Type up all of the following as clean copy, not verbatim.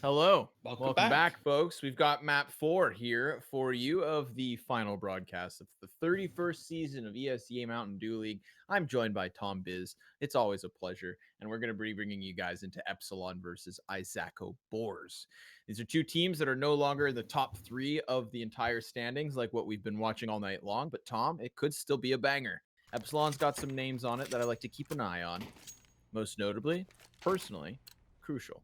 Hello. Welcome back, folks. We've got map 4 here for you of the final broadcast of the 31st season of ESEA Mountain Dew League. I'm joined by Tom Biz. It's always a pleasure. And we're going to be bringing you guys into Epsilon versus Izako Boars. These are two teams that are no longer in the top 3 of the entire standings like what we've been watching all night long. But Tom, it could still be a banger. Epsilon's got some names on it that I like to keep an eye on. Most notably, personally, Crucial.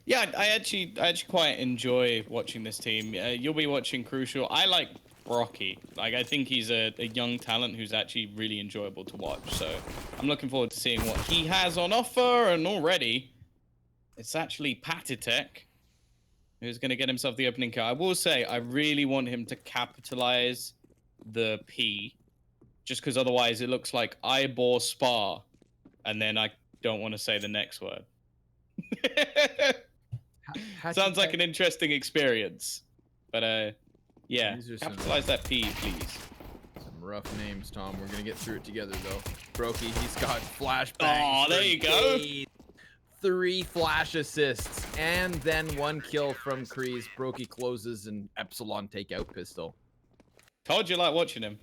Yeah, I actually quite enjoy watching this team. You'll be watching Crucial. I like Brocky. Like, I think he's a young talent who's actually really enjoyable to watch. So I'm looking forward to seeing what he has on offer. And already, it's actually Patitek who's going to get himself the opening kill. I will say, I really want him to capitalize the P, just because otherwise it looks like I bore Spa, and then I don't want to say the next word. Sounds like an interesting experience, but yeah, capitalize that P, please. Some rough names, Tom. We're gonna get through it together, though. Brokey, he's got flashbangs. Oh, there you go. 3 flash assists, and then 1 kill from Kreese. Brokey closes and Epsilon take out pistol. Told you like watching him.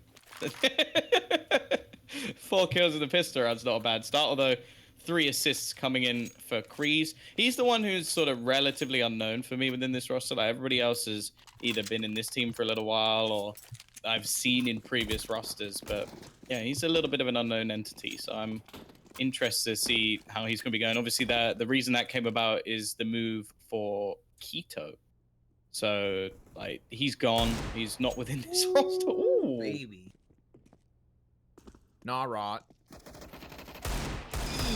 4 kills with the pistol round's not a bad start, although 3 assists coming in for Kreese. He's the one who's sort of relatively unknown for me within this roster. Like, everybody else has either been in this team for a little while or I've seen in previous rosters. But yeah, he's a little bit of an unknown entity. So I'm interested to see how he's going to be going. Obviously, the reason that came about is the move for Keto. So, like, he's gone. He's not within this roster. Ooh, baby. Narot.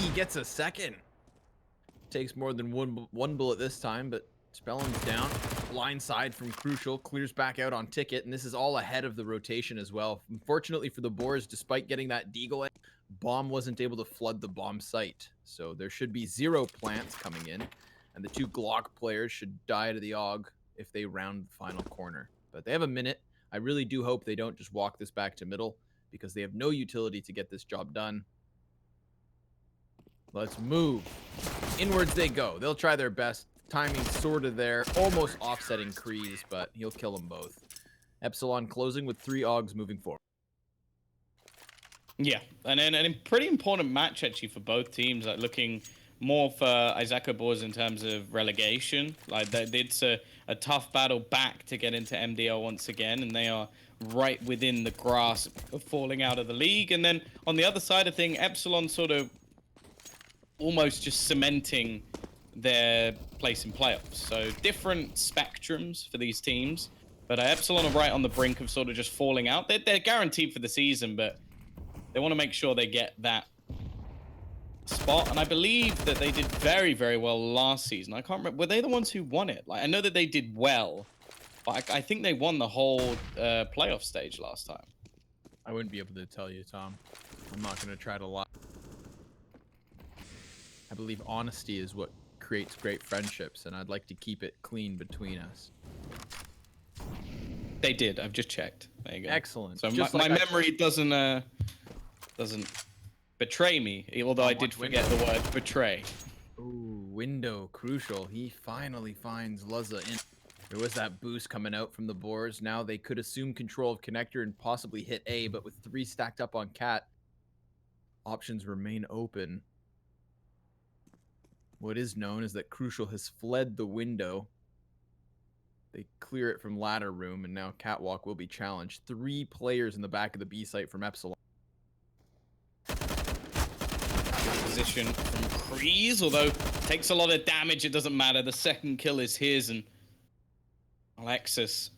He gets a second. Takes more than one bullet this time, but Spellum's down. Blindside from Crucial, clears back out on Ticket, and this is all ahead of the rotation as well. Unfortunately for the Boars, despite getting that Deagle, Bomb wasn't able to flood the bomb site. So there should be 0 plants coming in, and the 2 Glock players should die to the AUG if they round the final corner. But they have a minute. I really do hope they don't just walk this back to middle, because they have no utility to get this job done. Let's move. Inwards they go. They'll try their best. Timing sort of there. Almost offsetting Kreese, but he'll kill them both. Epsilon closing with 3 AUGs moving forward. Yeah, and then a pretty important match actually for both teams. Like, looking more for Izako Boars in terms of relegation. Like, it's a tough battle back to get into MDL once again, and they are right within the grasp of falling out of the league. And then on the other side of thing, Epsilon sort of almost just cementing their place in playoffs. So different spectrums for these teams, but Epsilon are right on the brink of sort of just falling out. They're guaranteed for the season, but they want to make sure they get that spot. And I believe that they did very, very well last season. I can't remember, were they the ones who won it? Like, I know that they did well, but I think they won the whole playoff stage last time. I wouldn't be able to tell you, Tom. I'm not going to try to lie. I believe honesty is what creates great friendships, and I'd like to keep it clean between us. They did. I've just checked. There you go. Excellent. So my memory doesn't betray me, although I did forget the word betray. Ooh, window Crucial. He finally finds Luzza in. There was that boost coming out from the Boars. Now they could assume control of Connector and possibly hit A, but with 3 stacked up on Cat, options remain open. What is known is that Crucial has fled the window. They clear it from ladder room, and now Catwalk will be challenged. 3 players in the back of the B site from Epsilon. Position from Kreese, although takes a lot of damage, it doesn't matter. The second kill is his, and Alexis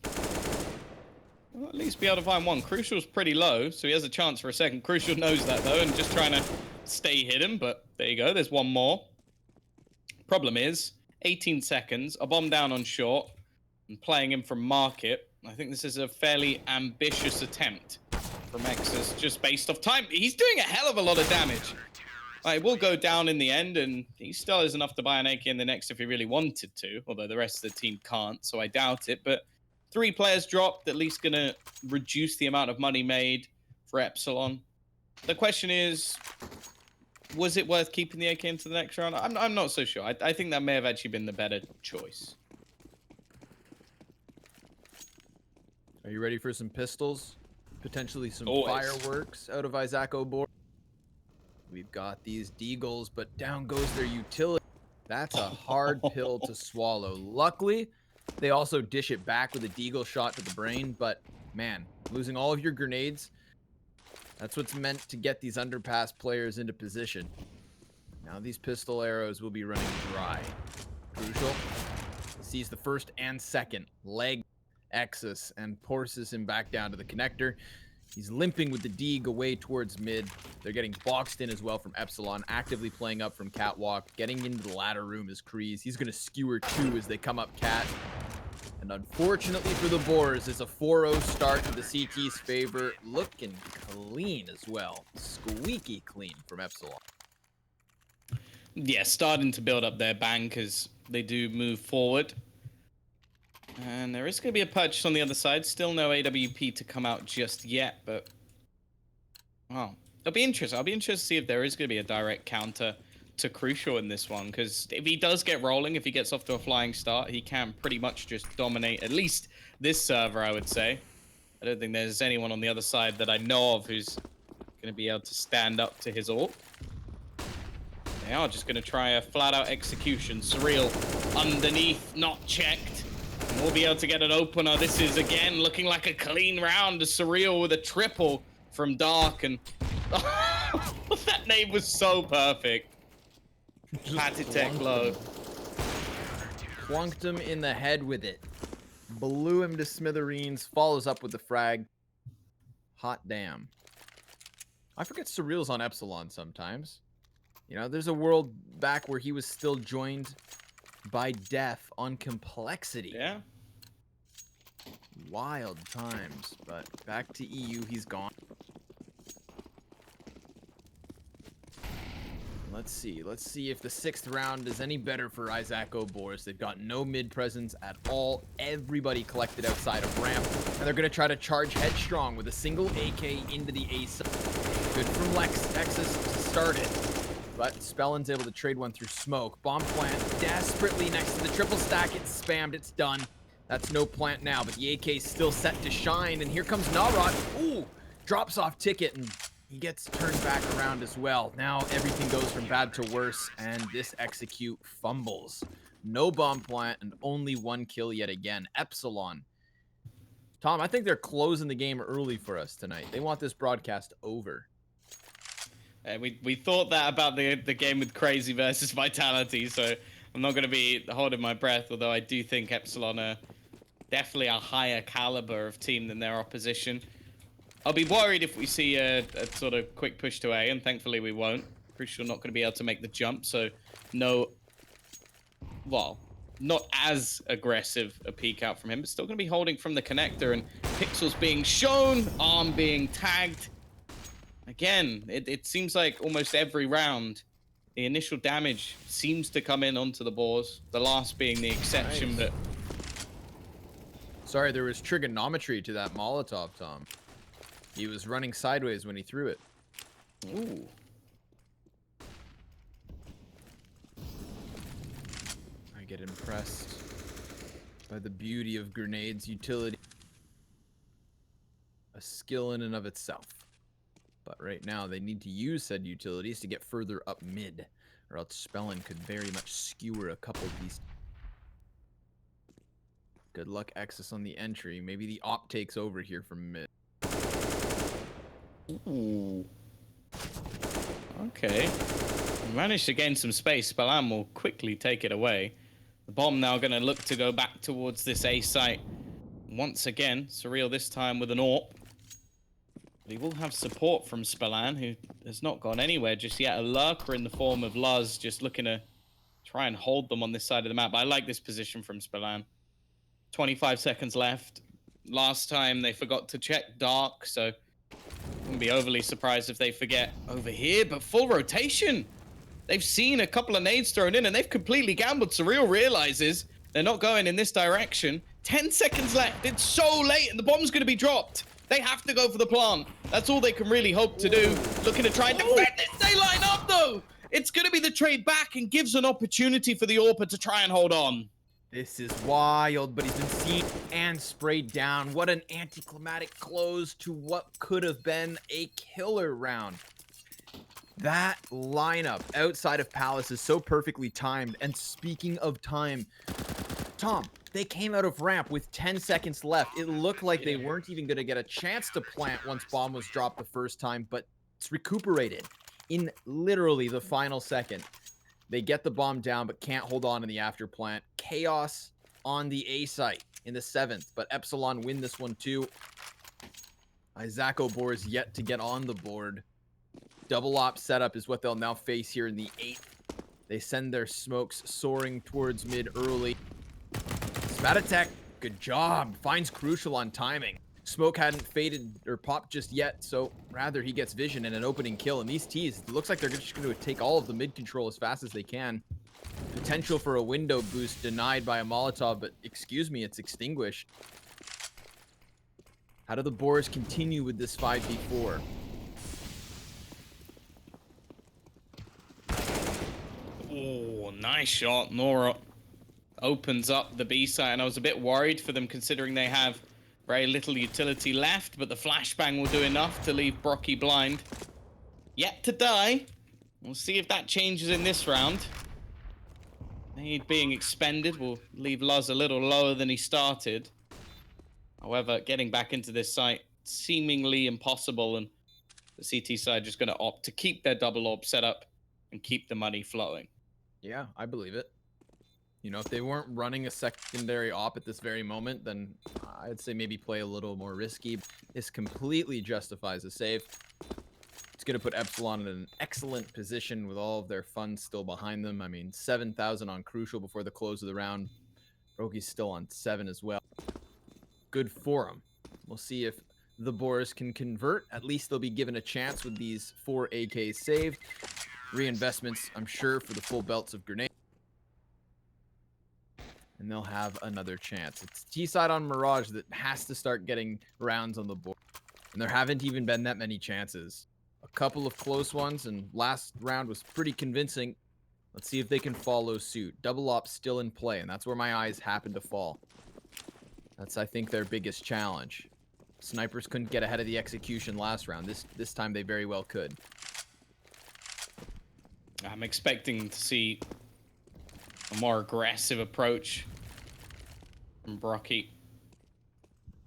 will at least be able to find one. Crucial's pretty low, so he has a chance for a second. Crucial knows that, though, and just trying to stay hidden, but there you go. There's one more. Problem is, 18 seconds, a bomb down on short, and playing him from market. I think this is a fairly ambitious attempt from Exus, just based off time. He's doing a hell of a lot of damage. It will go down in the end, and he still has enough to buy an AK in the next if he really wanted to, although the rest of the team can't, so I doubt it. But 3 players dropped, at least going to reduce the amount of money made for Epsilon. The question is, Was it worth keeping the AK into the next round? I'm not so sure. I think that may have actually been the better choice. Are you ready for some pistols? Potentially some Always. fireworks out of Izako Boars. We've got these deagles, but down goes their utility. That's a hard pill to swallow. Luckily, they also dish it back with a deagle shot to the brain, but man, losing all of your grenades, that's what's meant to get these underpass players into position. Now these pistol arrows will be running dry. Crucial. Sees the first and second leg Exus and forces him back down to the connector. He's limping with the Deag away towards mid. They're getting boxed in as well from Epsilon, actively playing up from Catwalk. Getting into the ladder room is Kreese. He's going to skewer 2 as they come up Cat. And unfortunately for the Boars, it's a 4-0 start to the CT's favor. Looking clean as well. Squeaky clean from Epsilon. Yeah, starting to build up their bank as they do move forward. And there is going to be a purchase on the other side. Still no AWP to come out just yet, but... Well, it'll be interesting. I'll be interested to see if there is going to be a direct counter to Crucial in this one, because if he does get rolling, if he gets off to a flying start, he can pretty much just dominate at least this server, I would say. I don't think there's anyone on the other side that I know of who's going to be able to stand up to his ult. They are just going to try a flat-out execution. Surreal underneath, not checked. And we'll be able to get an opener. This is, again, looking like a clean round. Surreal with a triple from Dark. And that name was so perfect. Tech load. Plunked him in the head with it. Blew him to smithereens. Follows up with the frag. Hot damn. I forget Surreal's on Epsilon sometimes. You know, there's a world back where he was still joined by Death on Complexity. Yeah. Wild times, but back to EU, he's gone. Let's see if the 6th round is any better for Izako Boars. They've got no mid presence at all. Everybody collected outside of ramp, and they're gonna try to charge headstrong with a single AK into the ace. Good from Exus to start it. But Spellin's able to trade one through smoke. Bomb plant desperately next to the triple stack. It's spammed. It's done. That's no plant now, but the AK's still set to shine. And here comes Narod. Ooh, drops off ticket, and he gets turned back around as well. Now everything goes from bad to worse, and this execute fumbles. No bomb plant and only 1 kill yet again. Epsilon. Tom, I think they're closing the game early for us tonight. They want this broadcast over. We thought that about the game with Crazy versus Vitality, so I'm not going to be holding my breath, although I do think Epsilon are definitely a higher caliber of team than their opposition. I'll be worried if we see a sort of quick push to A, and thankfully we won't. Crucial not going to be able to make the jump, so no... Well, not as aggressive a peek out from him, but still going to be holding from the connector, and pixels being shown, arm being tagged. Again, it seems like almost every round, the initial damage seems to come in onto the Boars, the last being the exception. Nice. But Sorry, there was trigonometry to that Molotov, Tom. He was running sideways when he threw it. Ooh. I get impressed by the beauty of grenades utility. A skill in and of itself. But right now, they need to use said utilities to get further up mid, or else Spellin could very much skewer a couple of these. Good luck, Exus, on the entry. Maybe the op takes over here from mid. Ooh. Okay. We managed to gain some space. Spellan will quickly take it away. The bomb now going to look to go back towards this A site. Once again, Surreal this time with an AWP. He will have support from Spellan, who has not gone anywhere just yet. A lurker in the form of Luz, just looking to try and hold them on this side of the map. But I like this position from Spellan. 25 seconds left. Last time they forgot to check Dark, so I wouldn't be overly surprised if they forget over here. But full rotation. They've seen a couple of nades thrown in, and they've completely gambled. Surreal realizes they're not going in this direction. 10 seconds left. It's so late, and the bomb's going to be dropped. They have to go for the plant. That's all they can really hope to do. Looking to try and defend it. They line up, though. It's going to be the trade back and gives an opportunity for the AWPer to try and hold on. This is wild, but he's been seen and sprayed down. What an anticlimactic close to what could have been a killer round. That lineup outside of Palace is so perfectly timed. And speaking of time, Tom, they came out of ramp with 10 seconds left. It looked like they weren't even going to get a chance to plant once bomb was dropped the first time, but it's recuperated in literally the final second. They get the bomb down, but can't hold on in the after plant. Chaos on the A site in the 7th, but Epsilon win this one too. Izako Boars yet to get on the board. Double op setup is what they'll now face here in the 8th. They send their smokes soaring towards mid early. Spatatek, good job. Finds Crucial on timing. Smoke hadn't faded or popped just yet, so rather he gets vision and an opening kill. And these T's, it looks like they're just going to take all of the mid control as fast as they can. Potential for a window boost denied by a Molotov, but excuse me, it's extinguished. How do the Boars continue with this 5v4? Oh, nice shot. Nora opens up the B site, and I was a bit worried for them considering they have very little utility left, but the flashbang will do enough to leave Brocky blind. Yet to die. We'll see if that changes in this round. Nade being expended will leave Luz a little lower than he started. However, getting back into this site seemingly impossible, and the CT side just going to opt to keep their double orb set up and keep the money flowing. Yeah, I believe it. You know, if they weren't running a secondary op at this very moment, then I'd say maybe play a little more risky. This completely justifies a save. It's going to put Epsilon in an excellent position with all of their funds still behind them. I mean, 7,000 on Crucial before the close of the round. Roki's still on 7 as well. Good for him. We'll see if the Boars can convert. At least they'll be given a chance with these 4 AKs saved. Reinvestments, I'm sure, for the full belts of grenades. And they'll have another chance. It's T-side on Mirage that has to start getting rounds on the board. And there haven't even been that many chances. A couple of close ones, and last round was pretty convincing. Let's see if they can follow suit. Double op still in play, and that's where my eyes happen to fall. That's, I think, their biggest challenge. Snipers couldn't get ahead of the execution last round. This time they very well could. I'm expecting to see a more aggressive approach from Brocky.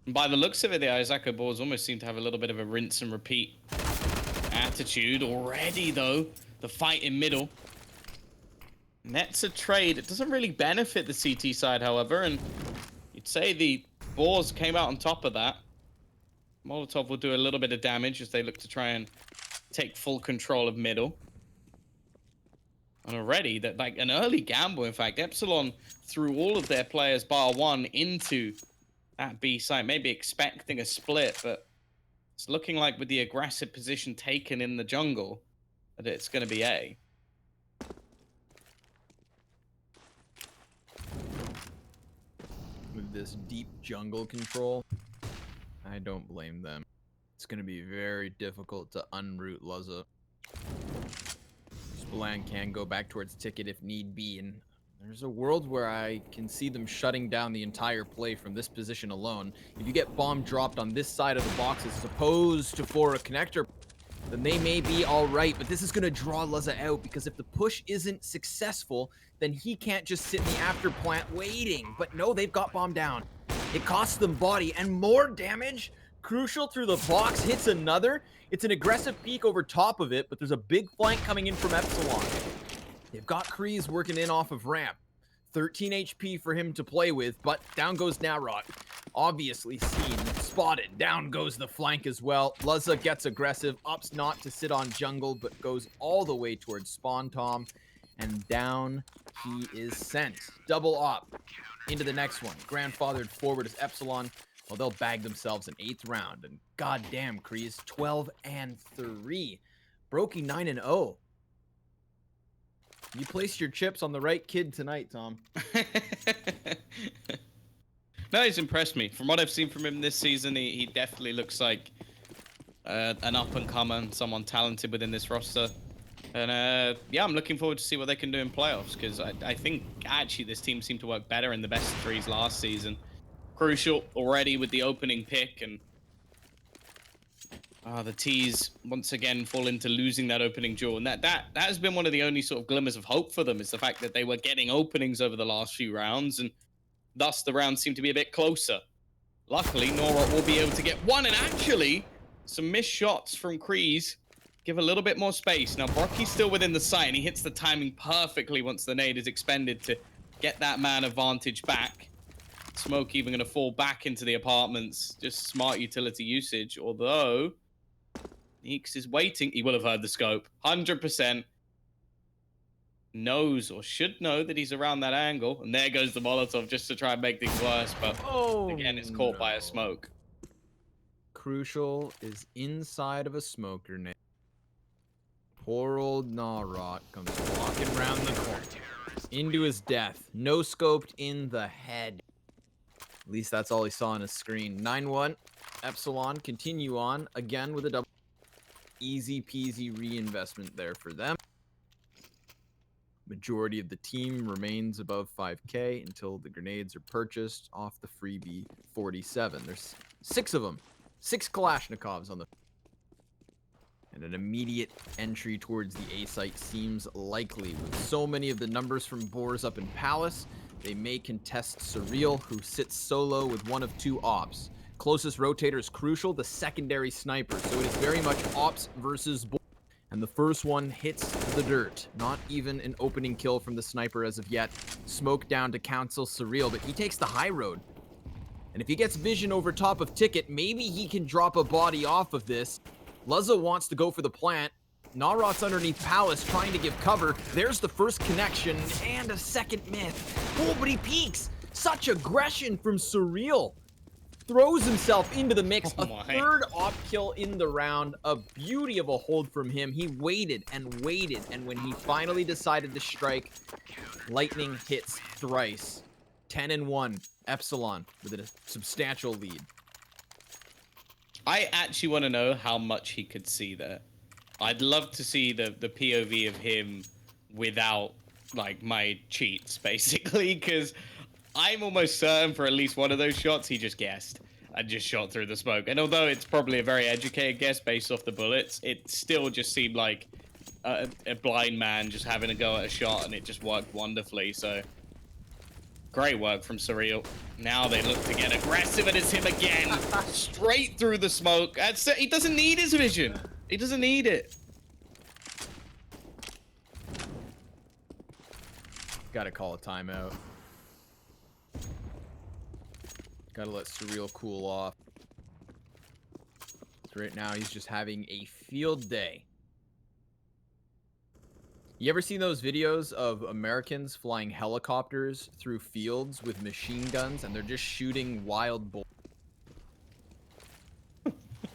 And by the looks of it, the Izako Boars almost seem to have a little bit of a rinse and repeat attitude already, though. The fight in middle. Nets a trade. It doesn't really benefit the CT side, however, and you'd say the Boars came out on top of that. Molotov will do a little bit of damage as they look to try and take full control of middle. And already, that like an early gamble, in fact, Epsilon threw all of their players bar one into that B site, maybe expecting a split, but it's looking like with the aggressive position taken in the jungle, that it's going to be A. With this deep jungle control, I don't blame them. It's going to be very difficult to unroot Luzza. Splan can go back towards Ticket if need be, and there's a world where I can see them shutting down the entire play from this position alone. If you get bomb dropped on this side of the boxes as opposed to for a connector, then they may be all right, but this is going to draw Luzza out, because if the push isn't successful, then he can't just sit in the after plant waiting. But no, they've got bomb down. It costs them body and more damage. Crucial through the box, hits another. It's an aggressive peek over top of it, but there's a big flank coming in from Epsilon. They've got Kreese working in off of ramp. 13 HP for him to play with, but down goes Narod. Obviously seen, spotted. Down goes the flank as well. Luzza gets aggressive, opts not to sit on jungle, but goes all the way towards Spawn Tom. And down he is sent. Double op into the next one. Grandfathered forward as Epsilon. Well, they'll bag themselves an 8th round. And goddamn, Kreese, 12-3. Brokey 9-0. You placed your chips on the right kid tonight, Tom. No, he's impressed me. From what I've seen from him this season, he definitely looks like an up-and-comer, someone talented within this roster. And yeah, I'm looking forward to see what they can do in playoffs, because I think actually this team seemed to work better in the best of threes last season. Crucial already with the opening pick, and the T's once again fall into losing that opening duel. And that has been one of the only sort of glimmers of hope for them, is the fact that they were getting openings over the last few rounds, and thus the rounds seem to be a bit closer. Luckily, Nora will be able to get one, and actually some missed shots from Kreese give a little bit more space. Now, Brocky's still within the sight, and he hits the timing perfectly once the nade is expended to get that man advantage back. Smoke even going to fall back into the apartments. Just smart utility usage, although Neeks is waiting. He will have heard the scope. 100% knows or should know that he's around that angle. And there goes the Molotov just to try and make things worse. But again, it's caught by a smoke. Crucial is inside of a smoke grenade. Poor old Gnawrot comes walking around the corner. Into his death. No scoped in the head. At least that's all he saw on his screen. 9-1. Epsilon continue on. Again with a double. Easy peasy reinvestment there for them. Majority of the team remains above 5K until the grenades are purchased off the freebie 47. There's 6 of them. 6 Kalashnikovs on the... And an immediate entry towards the A site seems likely. With so many of the numbers from Boars up in Palace, they may contest Surreal, who sits solo with one of 2 ops. Closest rotator is Crucial, the secondary sniper. So it is very much ops versus Boars. And the first one hits the dirt. Not even an opening kill from the sniper as of yet. Smoke down to cancel Surreal, but he takes the high road. And if he gets vision over top of Ticket, maybe he can drop a body off of this. Luzza wants to go for the plant. Gnawrot's underneath Palace trying to give cover. There's the first connection and a second myth. Oh, but he peeks. Such aggression from Surreal. Throws himself into the mix. A third op kill in the round. A beauty of a hold from him. He waited and waited, and when he finally decided to strike, lightning hits thrice. 10-1. Epsilon with a substantial lead. I actually want to know how much he could see there. I'd love to see the POV of him without, like, my cheats, basically, because I'm almost certain for at least one of those shots, he just guessed and just shot through the smoke. And although it's probably a very educated guess based off the bullets, it still just seemed like a blind man just having a go at a shot, and it just worked wonderfully. So great work from Surreal. Now they look to get aggressive, and it's him again. Straight through the smoke. He doesn't need his vision. He doesn't need it. Gotta call a timeout. Gotta let Surreal cool off. So right now he's just having a field day. You ever seen those videos of Americans flying helicopters through fields with machine guns and they're just shooting wild boars?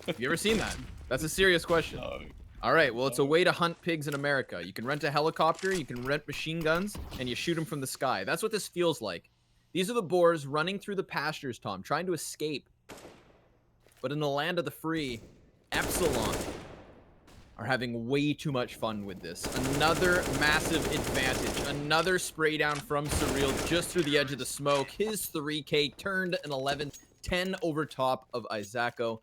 Have you ever seen that? That's a serious question. No. All right, well, it's a way to hunt pigs in America. You can rent a helicopter, you can rent machine guns, and you shoot them from the sky. That's what this feels like. These are the boars running through the pastures, Tom, trying to escape. But in the land of the free, Epsilon are having way too much fun with this. Another massive advantage. Another spray down from Surreal just through the edge of the smoke. His 3K turned an 11-10 over top of Izako.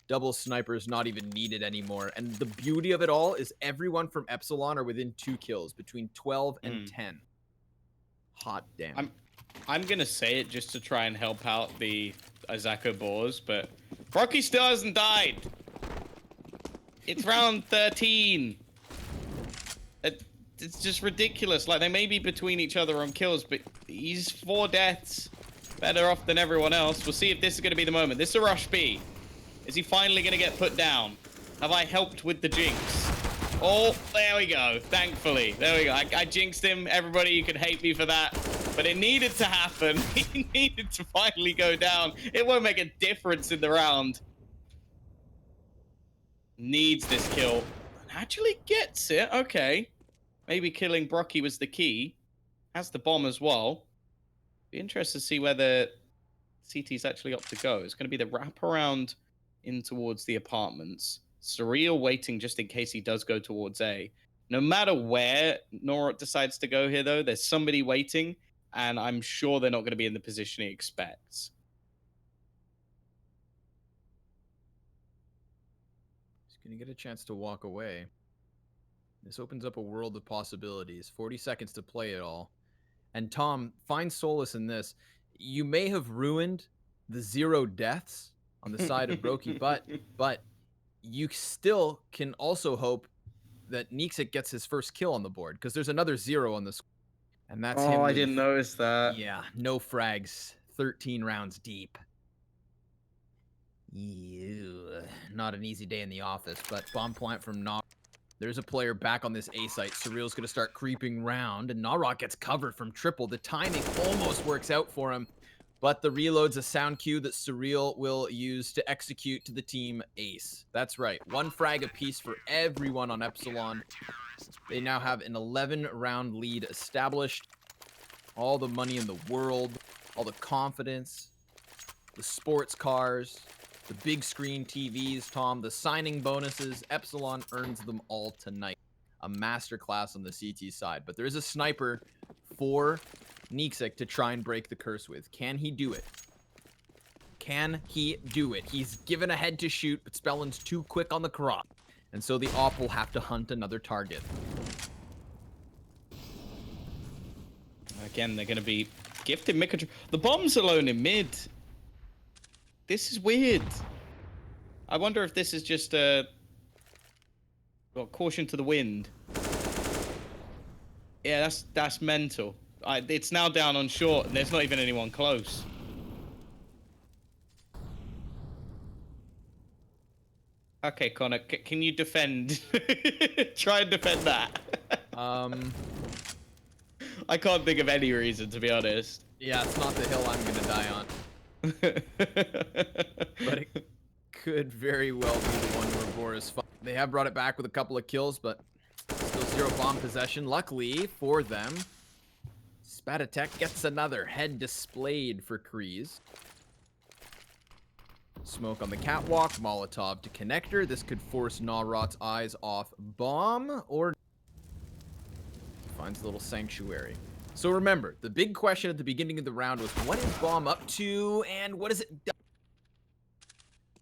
Double snipers not even needed anymore. And the beauty of it all is everyone from Epsilon are within 2 kills, between 12 and 10. Hot damn. I'm going to say it just to try and help out the Izako Boars, but Rocky still hasn't died. It's round 13. It's just ridiculous. Like, they may be between each other on kills, but he's 4 deaths. Better off than everyone else. We'll see if this is going to be the moment. This is a rush B. Is he finally going to get put down? Have I helped with the jinx? Oh, there we go. Thankfully. There we go. I jinxed him. Everybody, you can hate me for that. But it needed to happen. He needed to finally go down. It won't make a difference in the round. Needs this kill. Actually gets it. Okay. Maybe killing Brocky was the key. Has the bomb as well. Be interested to see whether CT's actually opt to go. It's going to be the wraparound in towards the apartments. Surreal waiting just in case he does go towards A. No matter where Norot decides to go here, though, there's somebody waiting, and I'm sure they're not going to be in the position he expects. He's going to get a chance to walk away. This opens up a world of possibilities. 40 seconds to play it all. And Tom, find solace in this. You may have ruined the 0 deaths on the side of Brokey, but you still can also hope that Nixik gets his first kill on the board, because there's another 0 on the score. And that's him. Oh, I with, didn't notice that. Yeah, no frags, 13 rounds deep. Ew, not an easy day in the office, but bomb plant from Nog. There's a player back on this A site. Surreal's going to start creeping round, and Narok gets covered from triple. The timing almost works out for him, but the reload's a sound cue that Surreal will use to execute to the team ace. That's right, 1 frag apiece for everyone on Epsilon. They now have an 11-round lead established. All the money in the world, all the confidence, the sports cars, the big screen TVs, Tom, the signing bonuses, Epsilon earns them all tonight. A masterclass on the CT side. But there is a sniper for Nixik to try and break the curse with. Can he do it? Can he do it? He's given a head to shoot, but Spellin's too quick on the crop. And so the op will have to hunt another target. Again, they're going to be gifted mid control. The bomb's alone in mid. This is weird. I wonder if this is just a caution to the wind. Yeah, that's mental. It's now down on short, and there's not even anyone close. Okay, Connor, can you defend? Try and defend that. I can't think of any reason, to be honest. Yeah, it's not the hill I'm gonna die on. But it could very well be the one where Boars fought. They have brought it back with a couple of kills, but still 0 bomb possession. Luckily for them, Spatatek gets another head displayed for Kreese. Smoke on the catwalk, Molotov to connector. This could force Narot's eyes off bomb, or finds a little sanctuary. So remember, the big question at the beginning of the round was, what is bomb up to, and what is it done?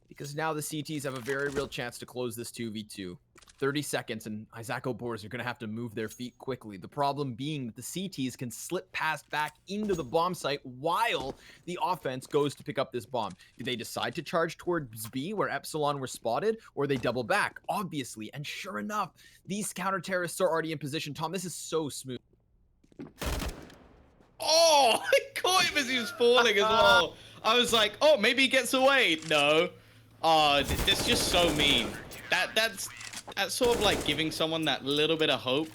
Because now the CTs have a very real chance to close this 2v2. 30 seconds, and Izako Boars are going to have to move their feet quickly. The problem being that the CTs can slip past back into the bomb site while the offense goes to pick up this bomb. Do they decide to charge towards B, where Epsilon were spotted, or they double back? Obviously, and sure enough, these counter-terrorists are already in position. Tom, this is so smooth. Oh, I caught him as he was falling as well. I was like, oh, maybe he gets away. No. Oh, that's just so mean. That's sort of like giving someone that little bit of hope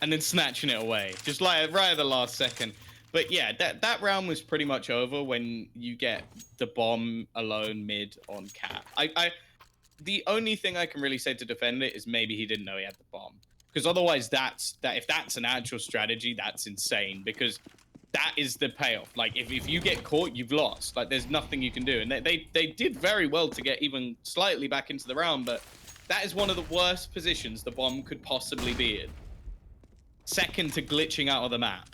and then snatching it away. Just like right at the last second. But yeah, that round was pretty much over when you get the bomb alone mid on Cat. The only thing I can really say to defend it is maybe he didn't know he had the bomb. Because otherwise, if that's an actual strategy, that's insane. Because that is the payoff. Like, if you get caught, you've lost. Like, there's nothing you can do. And they did very well to get even slightly back into the round, but that is one of the worst positions the bomb could possibly be in. Second to glitching out of the map.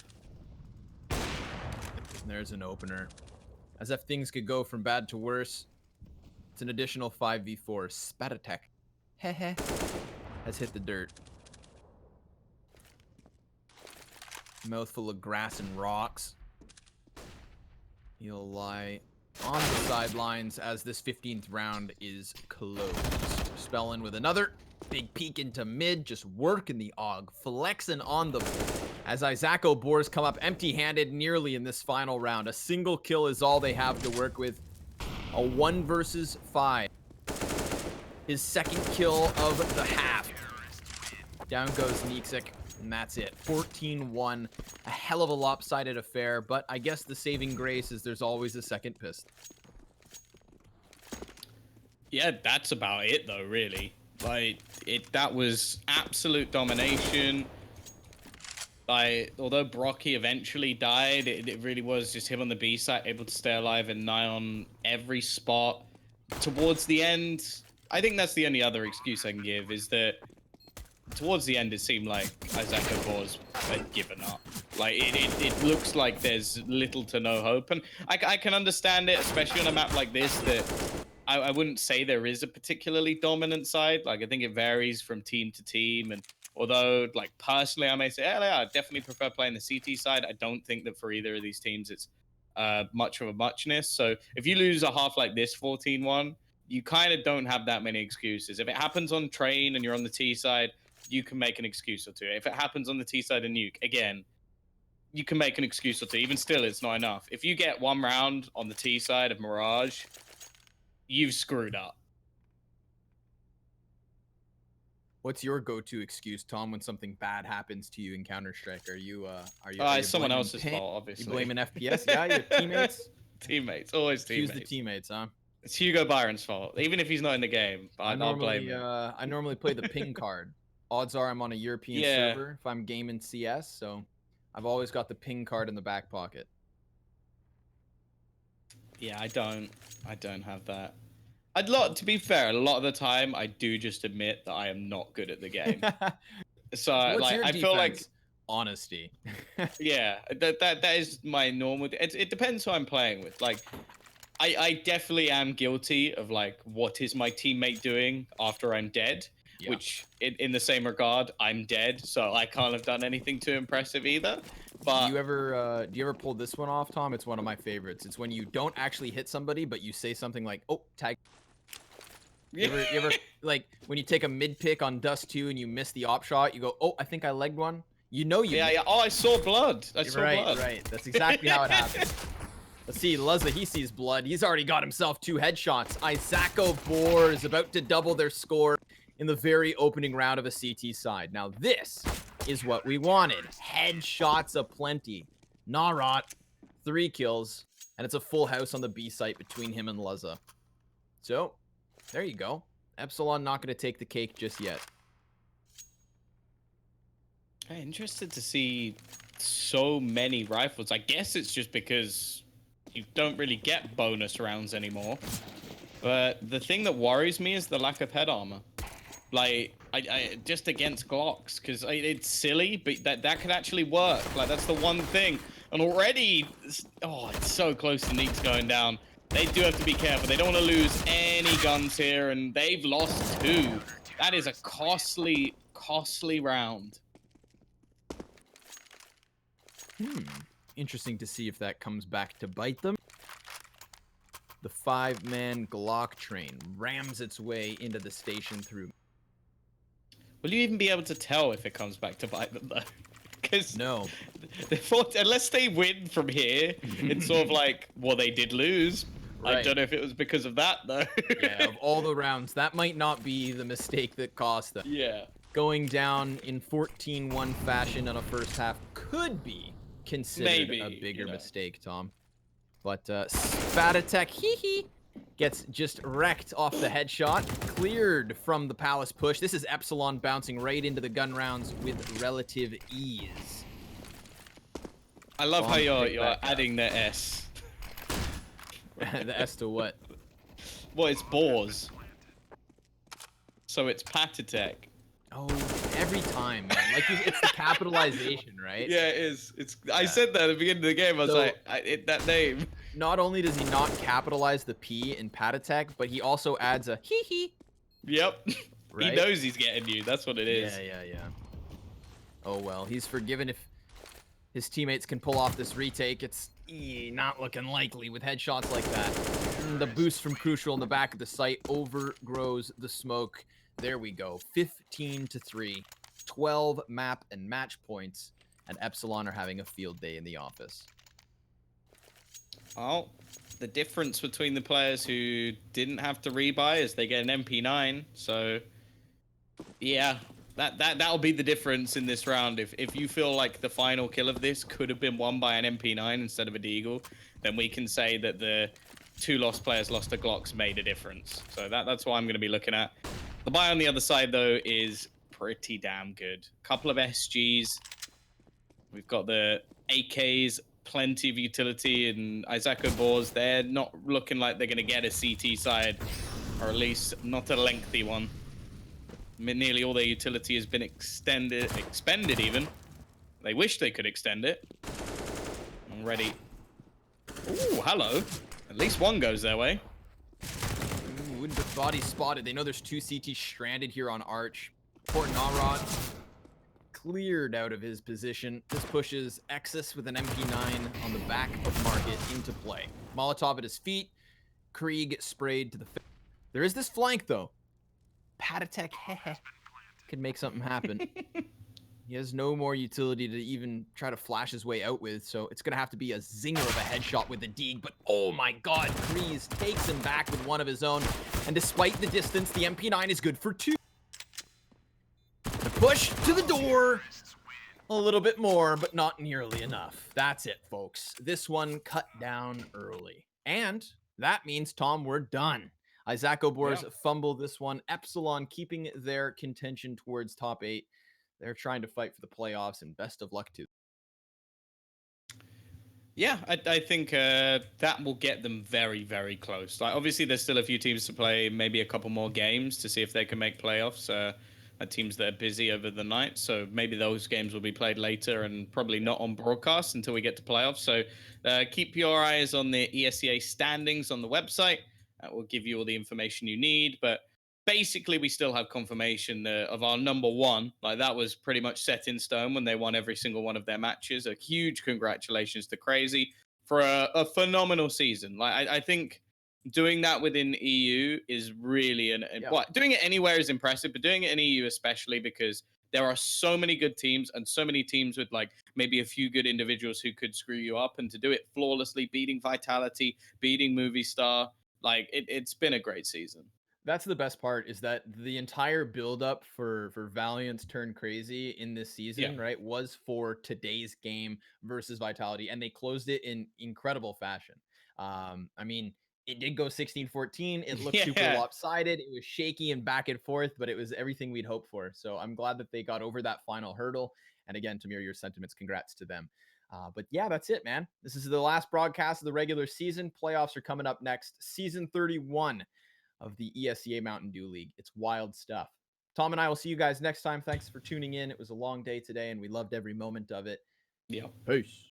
There's an opener. As if things could go from bad to worse, it's an additional 5v4. Spatatek has hit the dirt. Mouthful of grass and rocks. He'll lie on the sidelines as this 15th round is closed. Spellin with another big peek into mid, just working the AUG, flexing on the as Izako Boars come up empty-handed nearly in this final round. A single kill is all they have to work with. A 1 versus 5. His second kill of the half. Down goes Nixik. And that's it. 14-1. A hell of a lopsided affair, but I guess the saving grace is there's always a second pistol. Yeah, that's about it though, really. Like, that was absolute domination. Although Brocky eventually died, it really was just him on the B side, able to stay alive and nigh on every spot. Towards the end, I think that's the only other excuse I can give, is that towards the end, it seemed like Izako Boars had given up. Like, it looks like there's little to no hope. And I can understand it, especially on a map like this, that I wouldn't say there is a particularly dominant side. Like, I think it varies from team to team. And although, like, personally, I may say, yeah, I definitely prefer playing the CT side, I don't think that for either of these teams it's much of a muchness. So if you lose a half like this 14-1, you kind of don't have that many excuses. If it happens on Train and you're on the T side, you can make an excuse or two. If it happens on the T side and Nuke, again, you can make an excuse or two. Even still, it's not enough. If you get one round on the T side of Mirage, you've screwed up. What's your go-to excuse, Tom, when something bad happens to you in Counter-Strike? Are you It's someone else's fault, obviously. You blaming FPS? Yeah, your teammates? Teammates, always teammates. Excuse the teammates, huh? It's Hugo Byron's fault, even if he's not in the game. I'll blame him. I normally play the ping card. Odds are I'm on a European server if I'm gaming CS, so I've always got the ping card in the back pocket. Yeah, I don't have that. To be fair, a lot of the time I do just admit that I am not good at the game. So I feel like honesty. Yeah, that is my normal. It depends who I'm playing with. Like, I definitely am guilty of, like, what is my teammate doing after I'm dead. Yeah. Which, in the same regard, I'm dead, so I can't have done anything too impressive either. But do you ever pull this one off, Tom? It's one of my favorites. It's when you don't actually hit somebody, but you say something like, "Oh, tag." You ever like when you take a mid pick on Dust 2 and you miss the op shot, you go, "Oh, I think I legged one." You know you. Yeah. Oh, I saw blood. I saw blood. Right. That's exactly how it happens. Let's see, Luzza, he sees blood. He's already got himself 2 headshots. Izako Boars about to double their score in the very opening round of a CT side. Now this is what we wanted. Headshots aplenty. Narot, 3 kills, and it's a full house on the B site between him and Luzza. So, there you go. Epsilon not going to take the cake just yet. I'm interested to see so many rifles. I guess it's just because you don't really get bonus rounds anymore. But the thing that worries me is the lack of head armor. Like, I just against Glocks, because it's silly, but that could actually work. Like, that's the one thing. And already, it's so close to Neeks going down. They do have to be careful. They don't want to lose any guns here, and they've lost 2. That is a costly, costly round. Interesting to see if that comes back to bite them. The 5-man Glock train rams its way into the station through. Will you even be able to tell if it comes back to bite them, though? Because no, unless they win from here, it's sort of like, well, they did lose. Right. I don't know if it was because of that, though. Yeah, of all the rounds, that might not be the mistake that cost them. Yeah. Going down in 14-1 fashion on a first half could be considered a bigger mistake, Tom. But Spatatek, gets just wrecked off the headshot, cleared from the Palace push. This is Epsilon bouncing right into the gun rounds with relative ease. I love how you're adding the S. The S to what? Well, it's Boars. So it's Patatek. Oh, every time, man. Like, it's the capitalization, right? Yeah, it is. I said that at the beginning of the game. I was like, that name. Not only does he not capitalize the P in Patatek, but he also adds a hee. Yep. Right? He knows he's getting you. That's what it is. Yeah. Oh, well. He's forgiven if his teammates can pull off this retake. It's not looking likely with headshots like that. The boost from Crucial in the back of the site overgrows the smoke. There we go. 15-3. 12 map and match points. And Epsilon are having a field day in the office. Oh, the difference between the players who didn't have to rebuy is they get an MP9. So, yeah, that'll be the difference in this round. If you feel like the final kill of this could have been won by an MP9 instead of a Deagle, then we can say that the 2 lost players lost to Glocks made a difference. So that's what I'm going to be looking at. The buy on the other side, though, is pretty damn good. Couple of SGs. We've got the AKs, plenty of utility, and Izako Boars. They're not looking like they're going to get a CT side, or at least not a lengthy one. Nearly all their utility has been expended even. They wish they could extend it. Already. Ooh, hello. At least one goes their way. Ooh, the body spotted. They know there's 2 CT stranded here on Arch. Poor Narod cleared out of his position. This pushes Exus with an MP9 on the back of Market into play. Molotov at his feet. Krieg sprayed to the face. There is this flank, though. Patatek could make something happen. He has no more utility to even try to flash his way out with, so it's going to have to be a zinger of a headshot with the Deeg. But oh my god, Kreese takes him back with one of his own. And despite the distance, the MP9 is good for 2. The push to the door. A little bit more, but not nearly enough. That's it, folks. This one cut down early. And that means, Tom, we're done. Izako Boars fumble this one. Epsilon keeping their contention towards top 8. They're trying to fight for the playoffs, and best of luck to them. Yeah, I think that will get them very, very close. Like, obviously, there's still a few teams to play, maybe a couple more games to see if they can make playoffs. Teams that are busy over the night, so maybe those games will be played later and probably not on broadcast until we get to playoffs. So keep your eyes on the ESEA standings on the website. That will give you all the information you need. But basically, we still have confirmation of our number one. Like, that was pretty much set in stone when they won every single one of their matches. A huge congratulations to Crazy for a phenomenal season. Like, I think doing that within EU is really well, doing it anywhere is impressive, but doing it in EU especially, because there are so many good teams and so many teams with like maybe a few good individuals who could screw you up, and to do it flawlessly, beating Vitality, beating Movie Star, like it's been a great season. That's the best part, is that the entire buildup for Valiant's turn crazy in this season, right, was for today's game versus Vitality, and they closed it in incredible fashion. I mean, it did go 16-14. It looked super lopsided. It was shaky and back and forth, but it was everything we'd hoped for. So I'm glad that they got over that final hurdle. And again, to mirror your sentiments, congrats to them. But yeah, that's it, man. This is the last broadcast of the regular season. Playoffs are coming up next. Season 31 of the ESEA Mountain Dew League. It's wild stuff. Tom and I will see you guys next time. Thanks for tuning in. It was a long day today, and we loved every moment of it. Yeah. Peace.